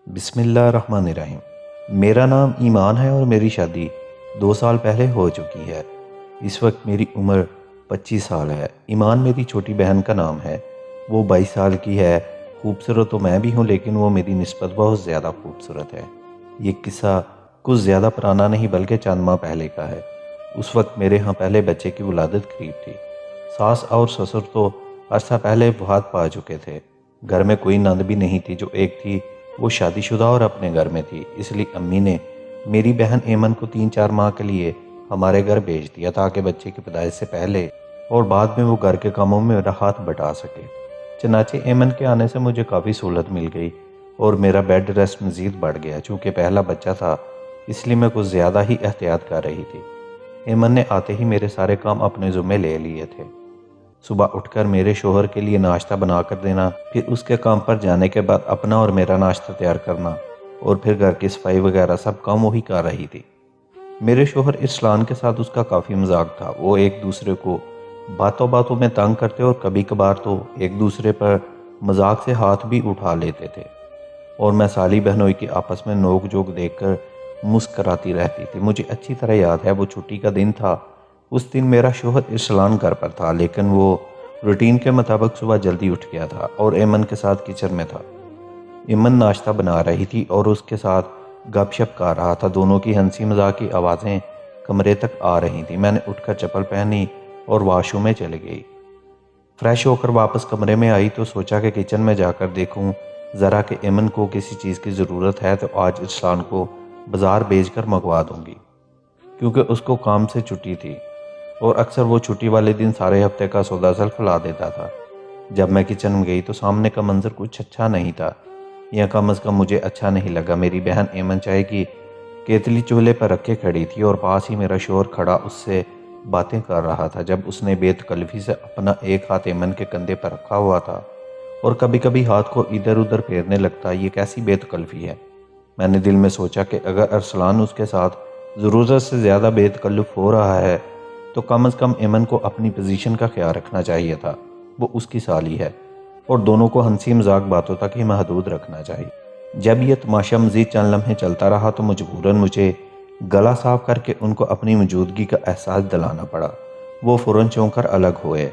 بسم اللہ الرحمن الرحیم۔ میرا نام ایمان ہے اور میری شادی 2 سال پہلے ہو چکی ہے۔ اس وقت میری عمر 25 سال ہے۔ ایمان میری چھوٹی بہن کا نام ہے۔ وہ 22 سال کی ہے۔ خوبصورت تو میں بھی ہوں لیکن وہ میری نسبت بہت زیادہ خوبصورت ہے۔ یہ قصہ کچھ زیادہ پرانا نہیں بلکہ چند ماہ پہلے کا ہے۔ اس وقت میرے ہاں پہلے بچے کی ولادت قریب تھی۔ ساس اور سسر تو عرصہ پہلے وفات پا چکے تھے۔ گھر میں کوئی نند بھی نہیں تھی، جو ایک تھی وہ شادی شدہ اور اپنے گھر میں تھی، اس لیے امی نے میری بہن ایمن کو 3-4 ماہ کے لیے ہمارے گھر بھیج دیا تاکہ بچے کی پیدائش سے پہلے اور بعد میں وہ گھر کے کاموں میں میرا ہاتھ بٹا سکے۔ چنانچہ ایمن کے آنے سے مجھے کافی سہولت مل گئی اور میرا بیڈ ریسٹ مزید بڑھ گیا۔ چونکہ پہلا بچہ تھا اس لیے میں کچھ زیادہ ہی احتیاط کر رہی تھی۔ ایمن نے آتے ہی میرے سارے کام اپنے ذمے لے لیے تھے۔ صبح اٹھ کر میرے شوہر کے لیے ناشتہ بنا کر دینا، پھر اس کے کام پر جانے کے بعد اپنا اور میرا ناشتہ تیار کرنا، اور پھر گھر کی صفائی وغیرہ سب کام وہی کر رہی تھی۔ میرے شوہر ارسلان کے ساتھ اس کا کافی مذاق تھا۔ وہ ایک دوسرے کو باتوں باتوں میں تنگ کرتے اور کبھی کبھار تو ایک دوسرے پر مذاق سے ہاتھ بھی اٹھا لیتے تھے، اور میں سالی بہنوئی کی آپس میں نوک جھوک دیکھ کر مسکراتی رہتی تھی۔ مجھے اچھی طرح یاد ہے وہ چھٹی کا دن تھا۔ اس دن میرا شوہر ارسلان گھر پر تھا، لیکن وہ روٹین کے مطابق صبح جلدی اٹھ گیا تھا اور ایمن کے ساتھ کچن میں تھا۔ ایمن ناشتہ بنا رہی تھی اور اس کے ساتھ گپ شپ کر رہا تھا۔ دونوں کی ہنسی مذاق کی آوازیں کمرے تک آ رہی تھیں۔ میں نے اٹھ کر چپل پہنی اور واش روم میں چلی گئی۔ فریش ہو کر واپس کمرے میں آئی تو سوچا کہ کچن میں جا کر دیکھوں ذرا کہ ایمن کو کسی چیز کی ضرورت ہے تو آج ارسلان کو بازار بھیج کر منگوا دوں گی، کیونکہ اس کو کام سے چھٹی تھی اور اکثر وہ چھٹی والے دن سارے ہفتے کا سودا سلف لا دیتا تھا۔ جب میں کچن میں گئی تو سامنے کا منظر کچھ اچھا نہیں تھا، یا کم از کم مجھے اچھا نہیں لگا۔ میری بہن ایمن چائے کی کیتلی چولہے پر رکھے کھڑی تھی اور پاس ہی میرا شوہر کھڑا اس سے باتیں کر رہا تھا۔ جب اس نے بے تکلفی سے اپنا ایک ہاتھ ایمن کے کندھے پر رکھا ہوا تھا اور کبھی کبھی ہاتھ کو ادھر ادھر پھیرنے لگتا، یہ کیسی بے تکلفی ہے؟ میں نے دل میں سوچا کہ اگر ارسلان اس کے ساتھ ضرورت سے زیادہ بے تکلف ہو رہا ہے تو کم از کم ایمن کو اپنی پوزیشن کا خیال رکھنا چاہیے تھا۔ وہ اس کی سالی ہے اور دونوں کو ہنسی مذاق باتوں تک ہی محدود رکھنا چاہیے۔ جب یہ تماشا مزید چند لمحے چلتا رہا تو مجبوراً مجھے گلا صاف کر کے ان کو اپنی موجودگی کا احساس دلانا پڑا۔ وہ فوراً چونک کر الگ ہوئے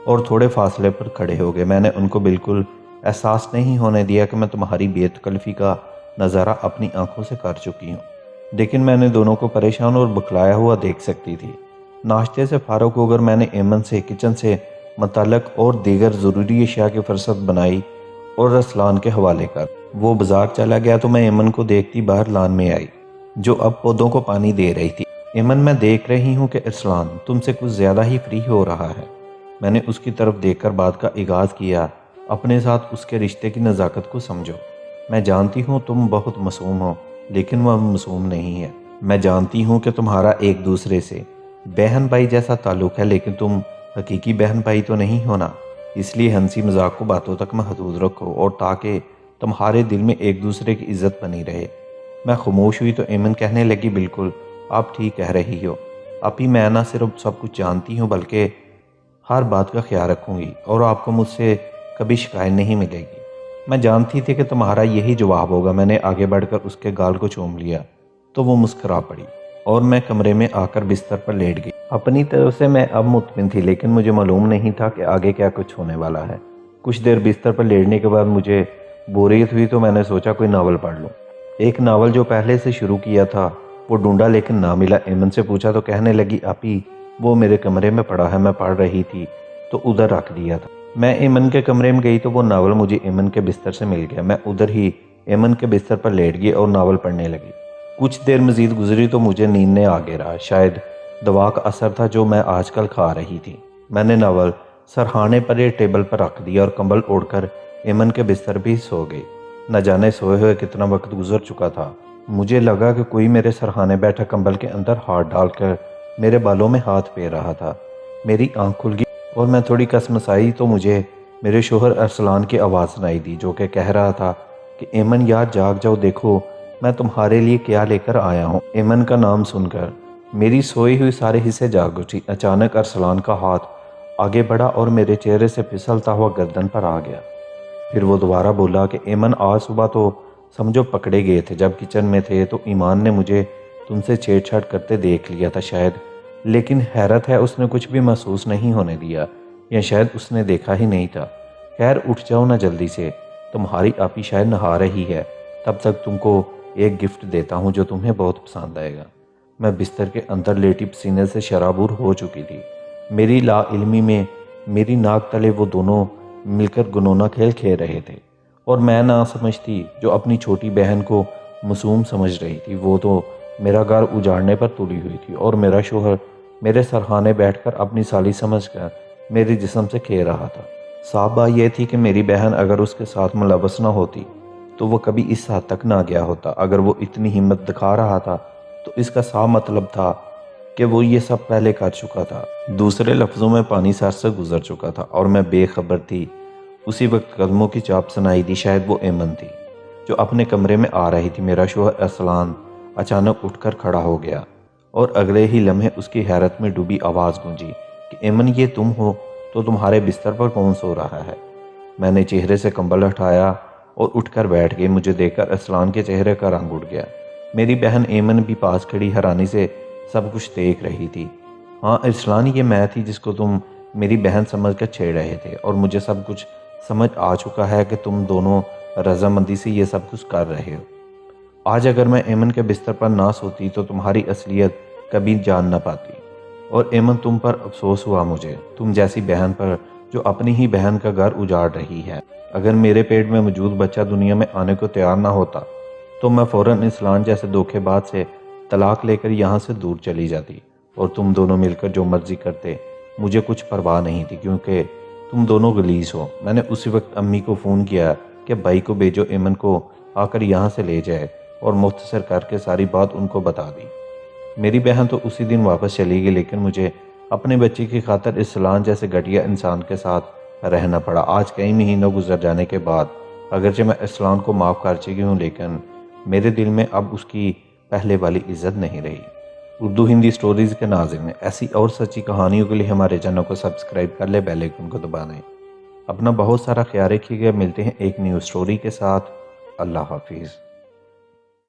اور تھوڑے فاصلے پر کھڑے ہو گئے۔ میں نے ان کو بالکل احساس نہیں ہونے دیا کہ میں تمہاری بے تکلفی کا نظارہ اپنی آنکھوں سے کر چکی ہوں، لیکن میں نے دونوں کو پریشان اور بکلایا ہوا دیکھ سکتی تھی۔ ناشتے سے فارغ ہو کر میں نے ایمن سے کچن سے متعلق اور دیگر ضروری اشیاء کی فرصت بنائی اور ارسلان کے حوالے کر وہ بازار چلا گیا تو میں ایمن کو دیکھتی باہر لان میں آئی، جو اب پودوں کو پانی دے رہی تھی۔ ایمن، میں دیکھ رہی ہوں کہ ارسلان تم سے کچھ زیادہ ہی فری ہو رہا ہے۔ میں نے اس کی طرف دیکھ کر بات کا آغاز کیا۔ اپنے ساتھ اس کے رشتے کی نزاکت کو سمجھو۔ میں جانتی ہوں تم بہت معصوم ہو، لیکن وہ معصوم نہیں ہے۔ میں جانتی ہوں کہ تمہارا ایک دوسرے سے بہن بھائی جیسا تعلق ہے، لیکن تم حقیقی بہن بھائی تو نہیں ہونا۔ اس لیے ہنسی مذاق کو باتوں تک محدود رکھو اور تاکہ تمہارے دل میں ایک دوسرے کی عزت بنی رہے۔ میں خاموش ہوئی تو ایمن کہنے لگی، بالکل آپ ٹھیک کہہ رہی ہو اپی، میں نہ صرف سب کچھ جانتی ہوں بلکہ ہر بات کا خیال رکھوں گی اور آپ کو مجھ سے کبھی شکایت نہیں ملے گی۔ میں جانتی تھی کہ تمہارا یہی جواب ہوگا۔ میں نے آگے بڑھ کر اس کے گال کو چوم لیا تو وہ مسکرا پڑی اور میں کمرے میں آ کر بستر پر لیٹ گئی۔ اپنی طرف سے میں اب مطمئن تھی، لیکن مجھے معلوم نہیں تھا کہ آگے کیا کچھ ہونے والا ہے۔ کچھ دیر بستر پر لیٹنے کے بعد مجھے بوریت ہوئی تو میں نے سوچا کوئی ناول پڑھ لوں۔ ایک ناول جو پہلے سے شروع کیا تھا وہ ڈھونڈا لیکن نہ ملا۔ ایمن سے پوچھا تو کہنے لگی، آپی وہ میرے کمرے میں پڑا ہے، میں پڑھ رہی تھی تو ادھر رکھ دیا تھا۔ میں ایمن کے کمرے میں گئی تو وہ ناول مجھے ایمن کے بستر سے مل گیا۔ میں ادھر ہی ایمن کے بستر پر لیٹ گئی اور ناول پڑھنے لگی۔ کچھ دیر مزید گزری تو مجھے نیند نے آگے رہا۔ شاید دوا کا اثر تھا جو میں آج کل کھا رہی تھی۔ میں نے ناول سرہانے پر ایک ٹیبل پر رکھ دیا اور کمبل اوڑھ کر ایمن کے بستر بھی سو گئی۔ نہ جانے سوئے ہوئے کتنا وقت گزر چکا تھا۔ مجھے لگا کہ کوئی میرے سرہانے بیٹھا کمبل کے اندر ہاتھ ڈال کر میرے بالوں میں ہاتھ پھیر رہا تھا۔ میری آنکھ کھل گئی اور میں تھوڑی کسمسائی تو مجھے میرے شوہر ارسلان کی آواز سنائی دی، جو کہ کہہ رہا تھا کہ ایمن یار جاگ جاؤ، دیکھو میں تمہارے لیے کیا لے کر آیا ہوں۔ ایمن کا نام سن کر میری سوئی ہوئی سارے حصے جاگ اٹھی۔ اچانک ارسلان کا ہاتھ آگے بڑھا اور میرے چہرے سے پھسلتا ہوا گردن پر آ گیا۔ پھر وہ دوبارہ بولا کہ ایمن آج صبح تو سمجھو پکڑے گئے تھے۔ جب کچن میں تھے تو ایمان نے مجھے تم سے چھیڑ چھاڑ کرتے دیکھ لیا تھا شاید، لیکن حیرت ہے اس نے کچھ بھی محسوس نہیں ہونے دیا، یا شاید اس نے دیکھا ہی نہیں تھا۔ خیر اٹھ جاؤ نا جلدی سے، تمہاری آپی شاید نہا رہی ہے، تب تک تم کو ایک گفٹ دیتا ہوں جو تمہیں بہت پسند آئے گا۔ میں بستر کے اندر لیٹی پسینے سے شرابور ہو چکی تھی۔ میری لا علمی میں میری ناک تلے وہ دونوں مل کر گنونا کھیل کھیل رہے تھے، اور میں نہ سمجھتی جو اپنی چھوٹی بہن کو معصوم سمجھ رہی تھی، وہ تو میرا گھر اجاڑنے پر تلی ہوئی تھی، اور میرا شوہر میرے سرہانے بیٹھ کر اپنی سالی سمجھ کر میری جسم سے کھیل رہا تھا۔ صاف بات یہ تھی کہ میری بہن اگر اس کے ساتھ ملوث نہ ہوتی تو وہ کبھی اس حد تک نہ گیا ہوتا۔ اگر وہ اتنی ہمت دکھا رہا تھا تو اس کا صاف مطلب تھا کہ وہ یہ سب پہلے کر چکا تھا۔ دوسرے لفظوں میں پانی سر سے گزر چکا تھا اور میں بے خبر تھی۔ اسی وقت قدموں کی چاپ سنائی دی، شاید وہ ایمن تھی جو اپنے کمرے میں آ رہی تھی۔ میرا شوہر ارسلان اچانک اٹھ کر کھڑا ہو گیا اور اگلے ہی لمحے اس کی حیرت میں ڈوبی آواز گونجی کہ ایمن یہ تم ہو؟ تو تمہارے بستر پر کون سو رہا ہے؟ میں نے چہرے سے کمبل ہٹایا اور اٹھ کر بیٹھ گئی۔ مجھے دیکھ کر ارسلان کے چہرے کا رنگ اڑ گیا۔ میری بہن ایمن بھی پاس کھڑی حیرانی سے سب کچھ دیکھ رہی تھی۔ ہاں ارسلان، یہ میں تھی جس کو تم میری بہن سمجھ کر چھیڑ رہے تھے، اور مجھے سب کچھ سمجھ آ چکا ہے کہ تم دونوں رضامندی سے یہ سب کچھ کر رہے ہو۔ آج اگر میں ایمن کے بستر پر نہ سوتی تو تمہاری اصلیت کبھی جان نہ پاتی، اور ایمن تم پر افسوس ہوا مجھے، تم جیسی بہن پر جو اپنی ہی بہن کا گھر اجاڑ رہی ہے۔ اگر میرے پیٹ میں موجود بچہ دنیا میں آنے کو تیار نہ ہوتا تو میں فوراً ارسلان جیسے دھوکے باز سے طلاق لے کر یہاں سے دور چلی جاتی، اور تم دونوں مل کر جو مرضی کرتے، مجھے کچھ پرواہ نہیں تھی، کیونکہ تم دونوں غلیظ ہو۔ میں نے اسی وقت امی کو فون کیا کہ بھائی کو بھیجو، ایمن کو آ کر یہاں سے لے جائے، اور مختصر کر کے ساری بات ان کو بتا دی۔ میری بہن تو اسی دن واپس چلی گئی، لیکن مجھے اپنے بچے کی خاطر ارسلان جیسے گھٹیا انسان کے ساتھ رہنا پڑا۔ آج کئی مہینوں گزر جانے کے بعد اگرچہ میں ارسلان کو معاف کر چکی ہوں، لیکن میرے دل میں اب اس کی پہلے والی عزت نہیں رہی۔ اردو ہندی سٹوریز کے ناظرین، ایسی اور سچی کہانیوں کے لیے ہمارے چینل کو سبسکرائب کر لیں، بیل آئیکن کو دبا دیں۔ اپنا بہت سارا خیال رکھیے گا، ملتے ہیں ایک نیو سٹوری کے ساتھ۔ اللہ حافظ۔